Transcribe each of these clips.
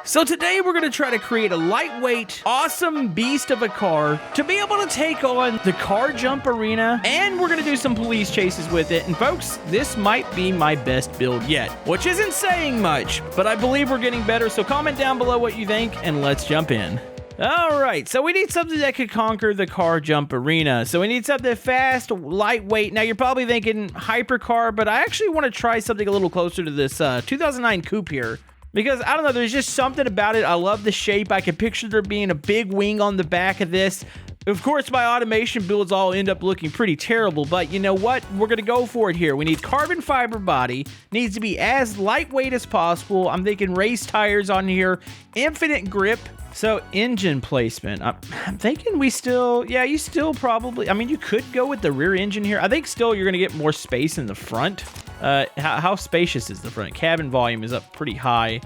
So today we're going to try to create a lightweight, awesome beast of a car to be able to take on the car jump arena, and we're going to do some police chases with it. And folks, this might be my best build yet, which isn't saying much, but I believe we're getting better. So comment down below what you think, and let's jump in. All right, so we need something that could conquer the car jump arena. So we need something fast, lightweight. Now you're probably thinking hypercar, but I actually want to try something a little closer to this 2009 coupe here. Because, I don't know, there's just something about it. I love the shape. I can picture there being a big wing on the back of this. Of course, my automation builds all end up looking pretty terrible, but you know what? We're going to go for it here. We need carbon fiber body. Needs to be as lightweight as possible. I'm thinking race tires on here. Infinite grip. So, engine placement. I'm thinking we still... Yeah, you still probably... I mean, you could go with the rear engine here. I think still you're going to get more space in the front. How spacious is the front? Cabin volume is up pretty high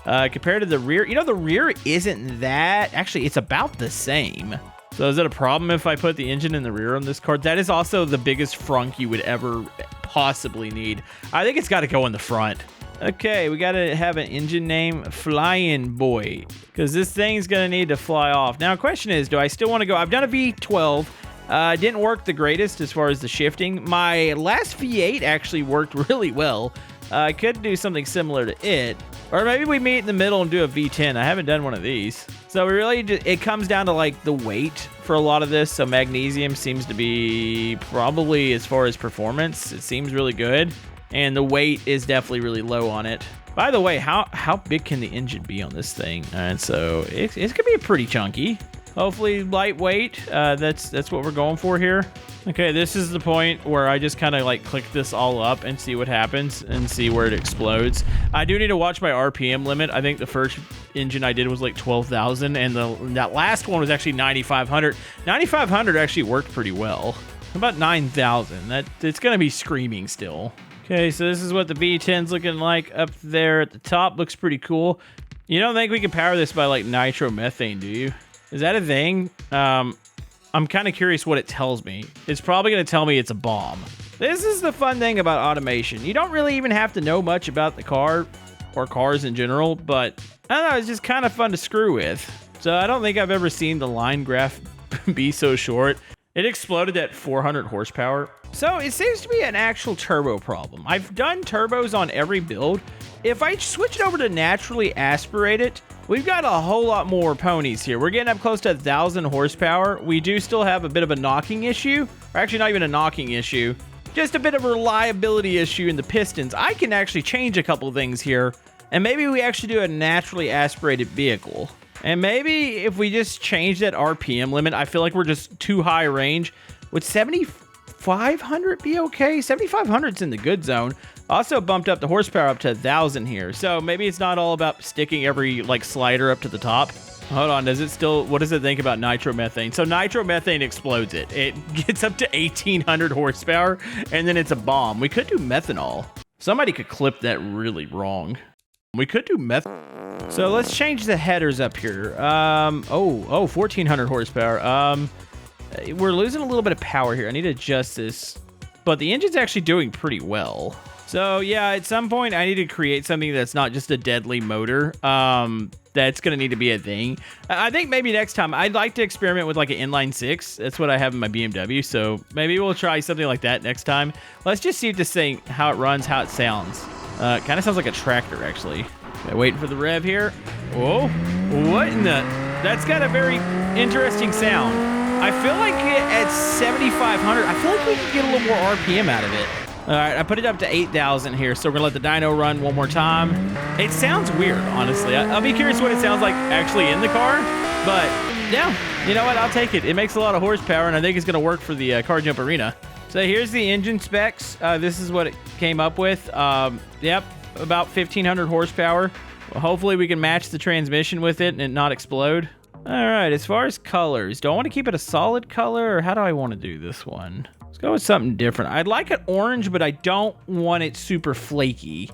compared to the rear. You know, the rear isn't that. Actually, it's about the same. So is it a problem if I put the engine in the rear on this car? That is also the biggest frunk you would ever possibly need. I think it's got to go in the front. Okay, we got to have an engine name, Flying Boy, because this thing's going to need to fly off. Now, question is, do I still want to go? I've done a V12. Didn't work the greatest as far as the shifting. My last V8 actually worked really well. I could do something similar to it. Or maybe we meet in the middle and do a V10. I haven't done one of these. So we really it comes down to like the weight for a lot of this. So magnesium seems to be probably, as far as performance, it seems really good. And the weight is definitely really low on it. By the way, how big can the engine be on this thing? And so it's going to be pretty chunky. Hopefully lightweight. That's what we're going for here. Okay, this is the point where I just kind of like click this all up and see what happens and see where it explodes. I do need to watch my RPM limit. I think the first engine I did was like 12,000, and that last one was actually 9,500. 9,500 actually worked pretty well. About 9,000. It's going to be screaming still. Okay, so this is what the V10's looking like up there at the top. Looks pretty cool. You don't think we can power this by like nitromethane, do you? Is that a thing? I'm kind of curious what it tells me. It's probably going to tell me it's a bomb. This is the fun thing about automation. You don't really even have to know much about the car or cars in general, but I don't know, it's just kind of fun to screw with. So I don't think I've ever seen the line graph be so short. It exploded at 400 horsepower. So it seems to be an actual turbo problem. I've done turbos on every build. If I switch it over to naturally aspirate it, we've got a whole lot more ponies here. We're getting up close to 1,000 horsepower. We do still have a bit of a knocking issue. Or actually not even a knocking issue. Just a bit of a reliability issue in the pistons. I can actually change a couple things here. And maybe we actually do a naturally aspirated vehicle. And maybe if we just change that RPM limit, I feel like we're just too high range. Would 7,500 be okay? 7,500's in the good zone. Also bumped up the horsepower up to 1,000 here. So maybe it's not all about sticking every like slider up to the top. Hold on, does it still, what does it think about nitromethane? So nitromethane explodes it. It gets up to 1,800 horsepower, and then it's a bomb. We could do methanol. Somebody could clip that really wrong. We could do methanol. So let's change the headers up here. 1,400 horsepower. We're losing a little bit of power here. I need to adjust this, but the engine's actually doing pretty well. So yeah, at some point I need to create something that's not just a deadly motor. That's going to need to be a thing. I think maybe next time I'd like to experiment with like an inline six. That's what I have in my BMW. So maybe we'll try something like that next time. Let's just see if this thing, how it runs, how it sounds. Kind of sounds like a tractor actually. Okay, waiting for the rev here. Whoa, what in the, that's got a very interesting sound. I feel like at 7,500, I feel like we can get a little more RPM out of it. All right, I put it up to 8,000 here, so we're gonna let the dyno run one more time. It sounds weird, honestly. I'll be curious what it sounds like actually in the car, but yeah, you know what, I'll take it. It makes a lot of horsepower, and I think it's gonna work for the car jump arena. So here's the engine specs. This is what it came up with. Yep, about 1,500 horsepower. Well, hopefully we can match the transmission with it and it not explode. All right, as far as colors, do I want to keep it a solid color, or how do I want to do this one? Let's go with something different. I'd like it orange, but I don't want it super flaky.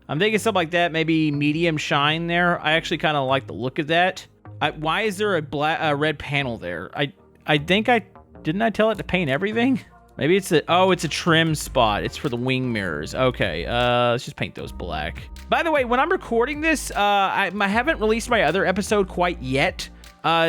I'm thinking something like that, maybe medium shine there. I actually kind of like the look of that. Why is there a red panel there? I think didn't I tell it to paint everything? Maybe it's it's a trim spot. It's for the wing mirrors. Okay, let's just paint those black. By the way, when I'm recording this, I haven't released my other episode quite yet.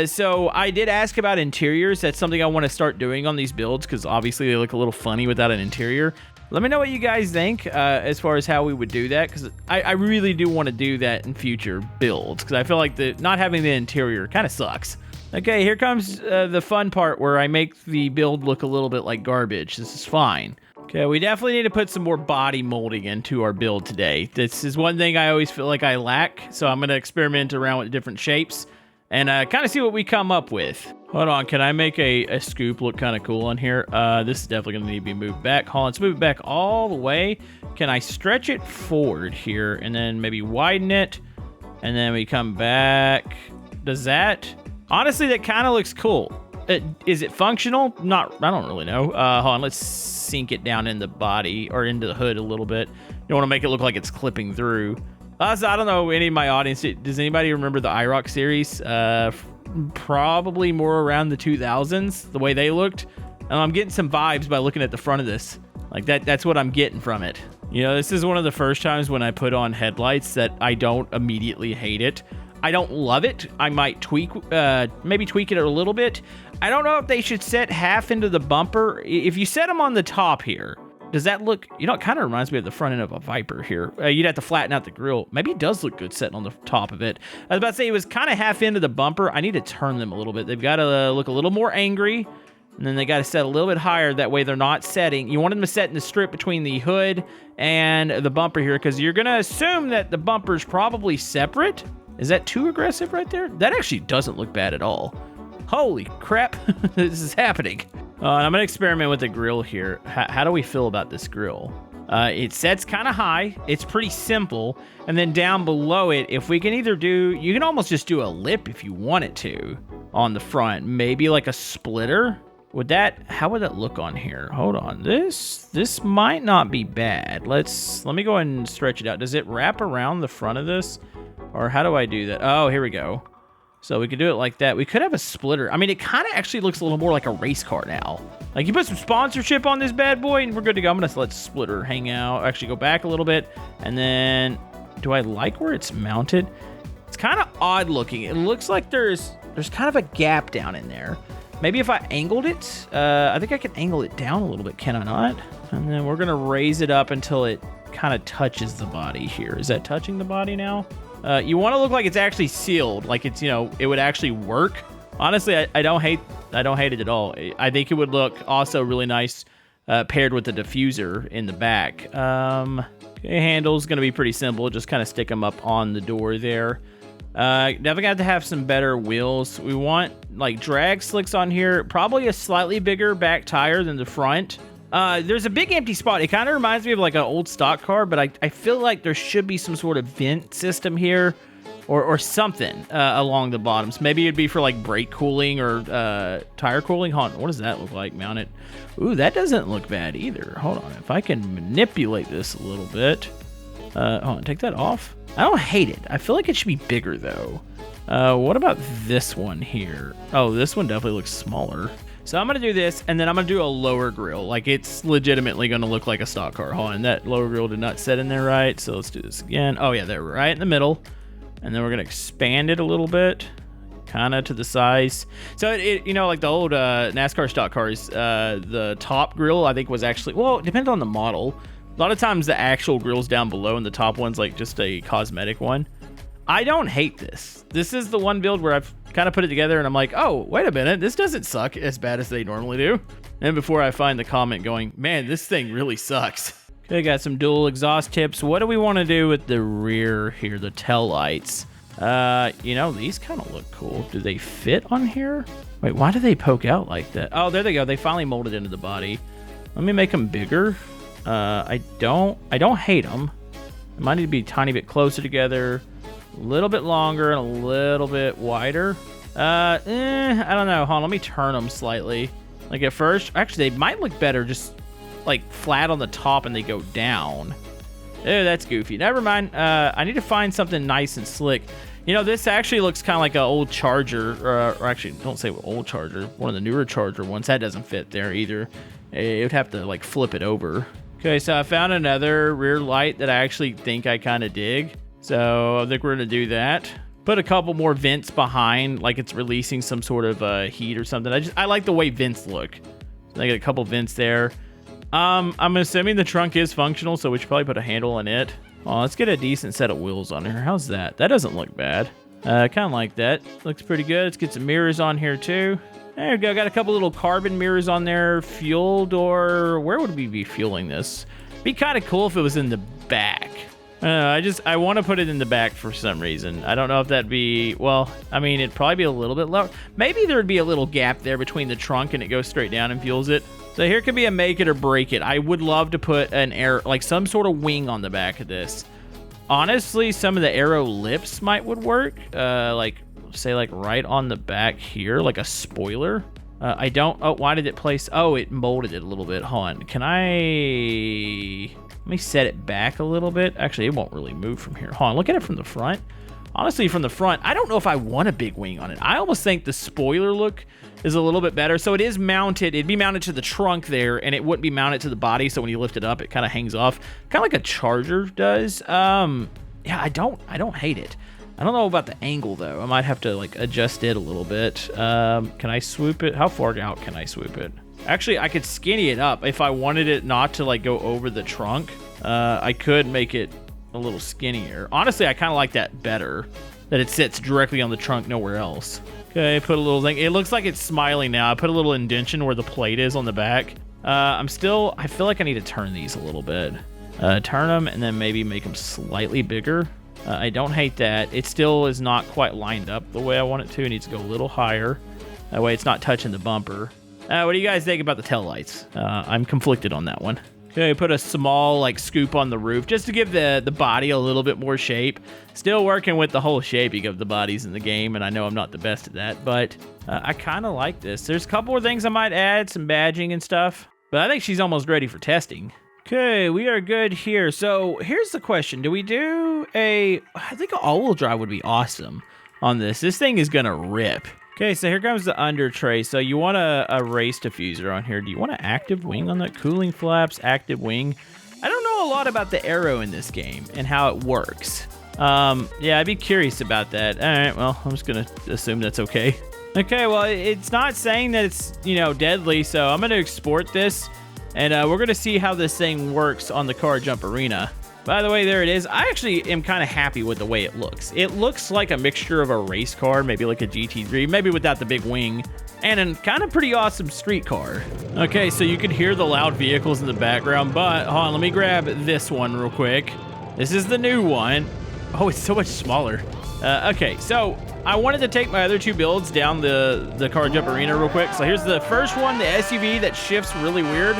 So I did ask about interiors. That's something I want to start doing on these builds because obviously they look a little funny without an interior. Let me know what you guys think as far as how we would do that, because I really do want to do that in future builds, because I feel like not having the interior kind of sucks. Okay, here comes the fun part where I make the build look a little bit like garbage. This is fine. Okay, we definitely need to put some more body molding into our build today. This is one thing I always feel like I lack, so I'm going to experiment around with different shapes and kind of see what we come up with. Hold on, can I make a scoop look kind of cool on here? This is definitely going to need to be moved back. Hold on, let's move it back all the way. Can I stretch it forward here and then maybe widen it? And then we come back. Does that? Honestly, that kind of looks cool. Is it functional? I don't really know. Hold on, let's sink it down in the body or into the hood a little bit. You want to make it look like it's clipping through. So I don't know any of my audience. Does anybody remember the IROC series? Probably more around the 2000s, the way they looked. And I'm getting some vibes by looking at the front of this. Like that's what I'm getting from it. You know, this is one of the first times when I put on headlights that I don't immediately hate it. I don't love it. I might maybe tweak it a little bit. I don't know if they should set half into the bumper. If you set them on the top here, does that look, it kind of reminds me of the front end of a Viper here. You'd have to flatten out the grill. Maybe it does look good setting on the top of it. I was about to say it was kind of half into the bumper. I need to turn them a little bit. They've got to look a little more angry, and then they got to set a little bit higher. That way they're not setting. You want them to set in the strip between the hood and the bumper here, because you're going to assume that the bumper's probably separate. Is that too aggressive right there? That actually doesn't look bad at all. Holy crap, this is happening. And I'm gonna experiment with the grill here. How do we feel about this grill? It sets kind of high. It's pretty simple. And then down below it, if we can you can almost just do a lip if you wanted to on the front. Maybe like a splitter. How would that look on here? Hold on, this might not be bad. Let me go ahead and stretch it out. Does it wrap around the front of this? Or how do I do that? Oh, here we go. So we could do it like that. We could have a splitter. I mean, it kind of actually looks a little more like a race car now. Like you put some sponsorship on this bad boy and we're good to go. I'm going to let splitter hang out. Actually go back a little bit. And then, do I like where it's mounted? It's kind of odd looking. It looks like there's kind of a gap down in there. Maybe if I angled it, I think I can angle it down a little bit. Can I not? And then we're going to raise it up until it kind of touches the body here. Is that touching the body now? You want to look like it's actually sealed, like it's, it would actually work. Honestly, I don't hate it at all. I think it would look also really nice paired with the diffuser in the back. Okay, handle's going to be pretty simple. Just kind of stick them up on the door there. Definitely got to have some better wheels. We want like drag slicks on here. Probably a slightly bigger back tire than the front. There's a big empty spot. It kind of reminds me of like an old stock car, but I feel like there should be some sort of vent system here or something along the bottoms. Maybe it'd be for like brake cooling or tire cooling. Hold on, what does that look like mounted? Ooh, that doesn't look bad either. Hold on, if I can manipulate this a little bit. Hold on, take that off. I don't hate it. I feel like it should be bigger though. What about this one here? Oh, this one definitely looks smaller. So I'm going to do this, and then I'm going to do a lower grill. Like, it's legitimately going to look like a stock car. Hold on, that lower grill did not set in there right, so let's do this again. Oh, yeah, they're right in the middle. And then we're going to expand it a little bit, kind of to the size. So, like the old NASCAR stock cars, the top grill, I think, was actually, well, it depends on the model. A lot of times the actual grill's down below, and the top one's, like, just a cosmetic one. I don't hate this. This is the one build where I've kind of put it together and I'm like, oh, wait a minute, this doesn't suck as bad as they normally do. And before I find the comment going, man, this thing really sucks. Okay, got some dual exhaust tips. What do we want to do with the rear here, the tail lights? These kind of look cool. Do they fit on here? Wait, why do they poke out like that? Oh, there they go. They finally molded into the body. Let me make them bigger. I don't hate them. They might need to be a tiny bit closer together. A little bit longer and a little bit wider. I don't know. Hold on, let me turn them slightly. Like at first, actually, they might look better just like flat on the top and they go down. Oh, that's goofy. Never mind. I need to find something nice and slick. This actually looks kind of like an old Charger, or actually, don't say old Charger. One of the newer Charger ones. That doesn't fit there either. It would have to like flip it over. Okay, so I found another rear light that I actually think I kind of dig. So I think we're gonna do that. Put a couple more vents behind, like it's releasing some sort of heat or something. I like the way vents look. So I got a couple vents there. I'm assuming the trunk is functional, so we should probably put a handle on it. Oh, let's get a decent set of wheels on here. How's that? That doesn't look bad. Kind of like that. Looks pretty good. Let's get some mirrors on here too. There we go. Got a couple little carbon mirrors on there. Fuel door. Where would we be fueling this? Be kind of cool if it was in the back. I want to put it in the back for some reason. I don't know if that'd be, well, I mean, it'd probably be a little bit lower. Maybe there'd be a little gap there between the trunk and it goes straight down and fuels it. So here could be a make it or break it. I would love to put an air, like some sort of wing on the back of this. Honestly, some of the aero lips would work. Like, say like right on the back here, like a spoiler. Why did it place? Oh, it molded it a little bit. Hold on. Let me set it back a little bit. Actually, it won't really move from here. Hold on, look at it from the front. Honestly, from the front, I don't know if I want a big wing on it. I almost think the spoiler look is a little bit better. So it is mounted. It'd be mounted to the trunk there, and it wouldn't be mounted to the body. So when you lift it up, it kind of hangs off, kind of like a Charger does. Yeah, I don't hate it. I don't know about the angle though. I might have to like adjust it a little bit. Can I swoop it? How far out can I swoop it? Actually, I could skinny it up if I wanted it not to like go over the trunk. I could make it a little skinnier. Honestly, I kind of like that better, that it sits directly on the trunk, nowhere else. Okay, put a little thing. It looks like it's smiling now. I put a little indentation where the plate is on the back. I feel like I need to turn these a little bit. Turn them and then maybe make them slightly bigger. I don't hate that. It still is not quite lined up the way I want it to. It needs to go a little higher. That way it's not touching the bumper. What do you guys think about the taillights? I'm conflicted on that one. Okay, put a small like scoop on the roof just to give the body a little bit more shape. Still working with the whole shaping of the bodies in the game, and I know I'm not the best at that, but I kind of like this. There's a couple of things I might add, some badging and stuff, but I think she's almost ready for testing. Okay, we are good here. So here's the question. Do we do I think an all-wheel drive would be awesome on this. This thing is gonna rip. Okay, so here comes the under tray. So you want a race diffuser on here. Do you want an active wing on that? Cooling flaps, active wing. I don't know a lot about the aero in this game and how it works. Yeah, I'd be curious about that. All right, well, I'm just gonna assume that's okay. Okay, well, it's not saying that it's, deadly, so I'm gonna export this, and we're gonna see how this thing works on the Car Jump Arena. By the way, there it is. I actually am kind of happy with the way it looks. It looks like a mixture of a race car, maybe like a GT3, maybe without the big wing, and a kind of pretty awesome street car. Okay, so you can hear the loud vehicles in the background, but hold on, let me grab this one real quick. This is the new one. Oh, it's so much smaller. Okay, so I wanted to take my other two builds down the Car Jump Arena real quick. So here's the first one, the SUV that shifts really weird.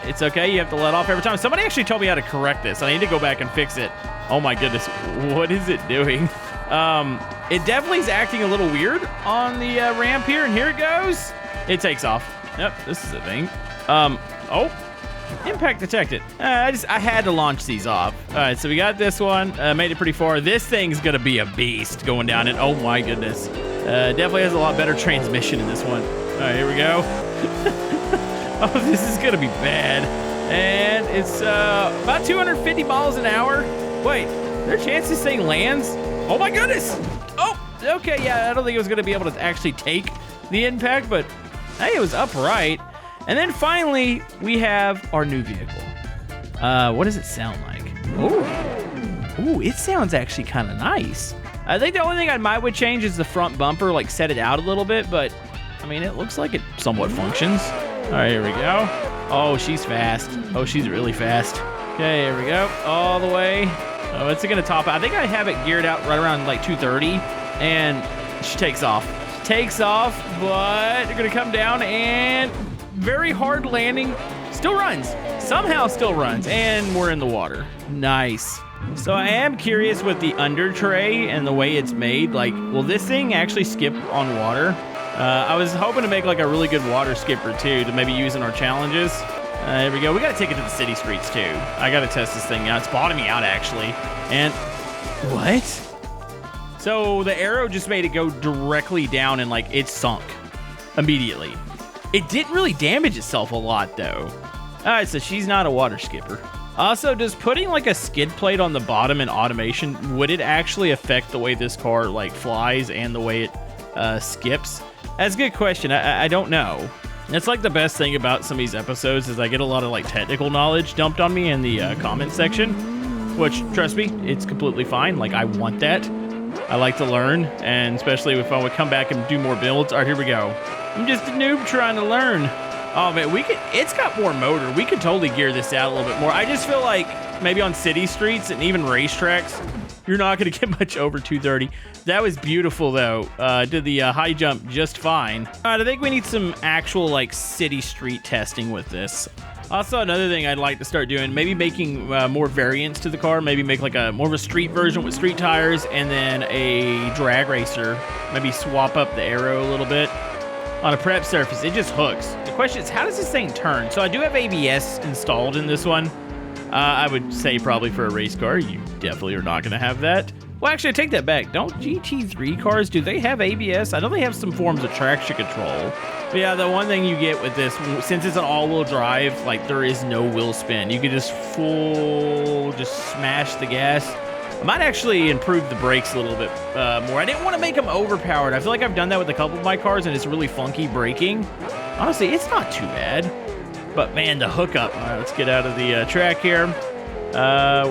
It's okay, you have to let off every time. Somebody actually told me how to correct this. I need to go back and fix it. Oh my goodness, what is it doing? It definitely is acting a little weird on the ramp here, and here it goes. It takes off. Yep, this is a thing. Oh, impact detected. I had to launch these off. All right, so we got this one. Made it pretty far. This thing's gonna be a beast going down it. Oh my goodness. Definitely has a lot better transmission in this one. All right, here we go. Oh, this is gonna be bad. And it's about 250 miles an hour. Wait, is there a chance this thing lands? Oh my goodness. Oh, okay, yeah, I don't think it was gonna be able to actually take the impact, but hey, it was upright. And then finally, we have our new vehicle. What does it sound like? Ooh, it sounds actually kind of nice. I think the only thing I would change is the front bumper, like set it out a little bit, but I mean, it looks like it somewhat functions. All right, here we go. Oh, she's fast. Oh, she's really fast. Okay, here we go. All the way. Oh, it's gonna top out. I think I have it geared out right around like 230, and she takes off. Takes off, but they're gonna come down and very hard landing. Still runs. Somehow still runs, and we're in the water. Nice. So I am curious with the under tray and the way it's made. Like, will this thing actually skip on water? I was hoping to make like a really good water skipper too, to maybe use in our challenges. Here we go. We got to take it to the city streets too. I got to test this thing out. It's bottoming out actually. And what? So the arrow just made it go directly down and like it sunk immediately. It didn't really damage itself a lot, though. All right, so she's not a water skipper. Also, does putting like a skid plate on the bottom in automation, would it actually affect the way this car like flies and the way it skips? That's a good question. I don't know. That's like the best thing about some of these episodes is I get a lot of like technical knowledge dumped on me in the comment section, which trust me, it's completely fine. Like I want that. I like to learn, and especially if I would come back and do more builds. All right, here we go. I'm just a noob trying to learn. Oh man, it's got more motor. We could totally gear this out a little bit more. I just feel like maybe on city streets and even racetracks, you're not gonna get much over 230. That was beautiful though. Did the high jump just fine. All right, I think we need some actual like city street testing with this. Also, another thing I'd like to start doing, maybe making more variants to the car. Maybe make like a more of a street version with street tires and then a drag racer. Maybe swap up the aero a little bit. On a prep surface, it just hooks. The question is, how does this thing turn? So I do have ABS installed in this one. I would say probably for a race car, you definitely are not going to have that. Well, actually, I take that back. Don't GT3 cars, do they have ABS? I know they have some forms of traction control. But yeah, the one thing you get with this, since it's an all-wheel drive, like there is no wheel spin. You can just smash the gas. I might actually improve the brakes a little bit more. I didn't want to make them overpowered. I feel like I've done that with a couple of my cars, and it's really funky braking. Honestly, it's not too bad. But man, the hookup. All right, let's get out of the track here.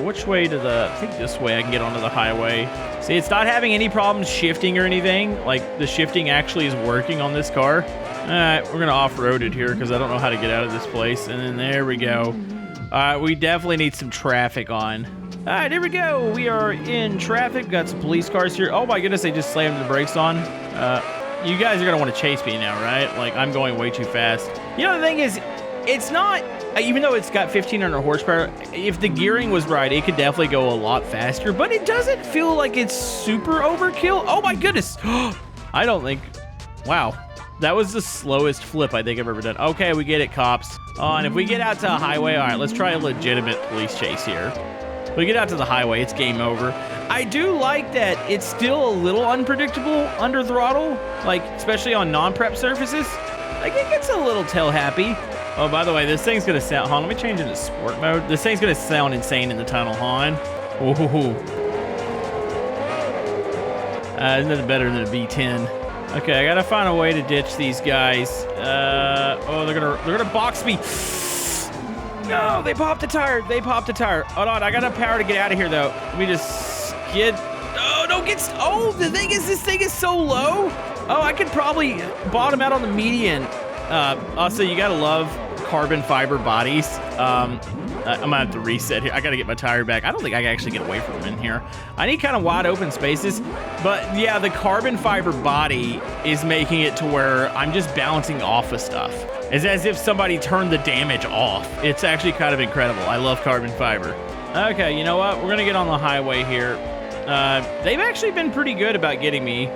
Which way to the... I think this way I can get onto the highway. See, it's not having any problems shifting or anything. Like, the shifting actually is working on this car. All right, we're going to off-road it here because I don't know how to get out of this place. And then there we go. All right, we definitely need some traffic on. All right, here we go. We are in traffic. Got some police cars here. Oh my goodness, they just slammed the brakes on. You guys are gonna want to chase me now, right? Like, I'm going way too fast. You know, the thing is, it's not, even though it's got 1,500 horsepower, if the gearing was right, it could definitely go a lot faster, but it doesn't feel like it's super overkill. Oh my goodness. I don't think, wow. That was the slowest flip I think I've ever done. Okay, we get it, cops. Oh, and if we get out to a highway, all right, let's try a legitimate police chase here. We get out to the highway, it's game over. I do like that it's still a little unpredictable under throttle, like especially on non-prep surfaces. Like it gets a little tail happy. Oh, by the way, this thing's gonna sound, hold on, let me change it to sport mode. This thing's gonna sound insane in the tunnel, hon. Ooh. There's nothing better than a V10. Okay, I gotta find a way to ditch these guys. Oh, they're gonna box me. No, they popped the tire. They popped the tire. Hold on, I got enough power to get out of here, though. Let me just skid. Oh, don't get... Oh, the thing is, this thing is so low. Oh, I could probably bottom out on the median. Also, you gotta love carbon fiber bodies. I'm gonna have to reset here. I gotta get my tire back. I don't think I can actually get away from them in here. I need kind of wide open spaces. But yeah, the carbon fiber body is making it to where I'm just bouncing off of stuff. It's as if somebody turned the damage off. It's actually kind of incredible. I love carbon fiber. Okay, you know what? We're gonna get on the highway here. They've actually been pretty good about getting me.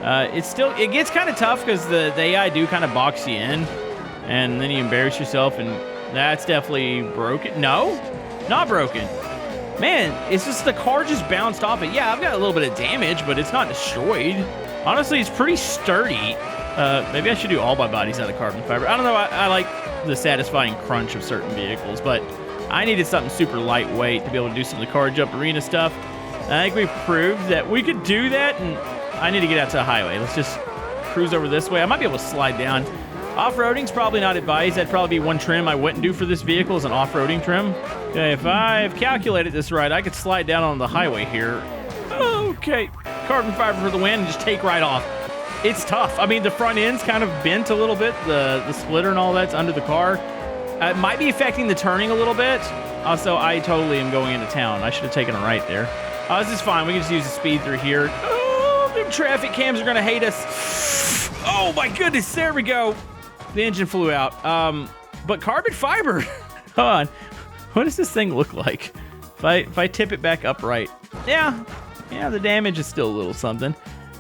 It gets kind of tough because the AI do kind of box you in, and then you embarrass yourself, and that's definitely broken. No, not broken. Man, it's just the car just bounced off it. Yeah, I've got a little bit of damage, but it's not destroyed. Honestly, it's pretty sturdy. Maybe I should do all my bodies out of carbon fiber. I don't know, I like the satisfying crunch of certain vehicles, but I needed something super lightweight to be able to do some of the car jump arena stuff. I think we've proved that we could do that, and I need to get out to the highway. Let's just cruise over this way. I might be able to slide down. Off-roading's probably not advised. That'd probably be one trim I wouldn't do for this vehicle is an off-roading trim. Okay, if I've calculated this right, I could slide down on the highway here. Okay, carbon fiber for the win, and just take right off. It's tough. I mean, the front end's kind of bent a little bit. The splitter and all that's under the car. It might be affecting the turning a little bit. Also, I totally am going into town. I should have taken a right there. This is fine. We can just use the speed through here. Oh, the traffic cams are going to hate us. Oh, my goodness. There we go. The engine flew out. But carbon fiber. Hold on. What does this thing look like? If I tip it back upright. Yeah, the damage is still a little something.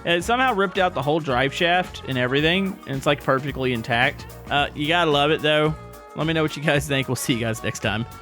It somehow ripped out the whole drive shaft and everything, and it's like perfectly intact. You gotta love it though. Let me know what you guys think. We'll see you guys next time.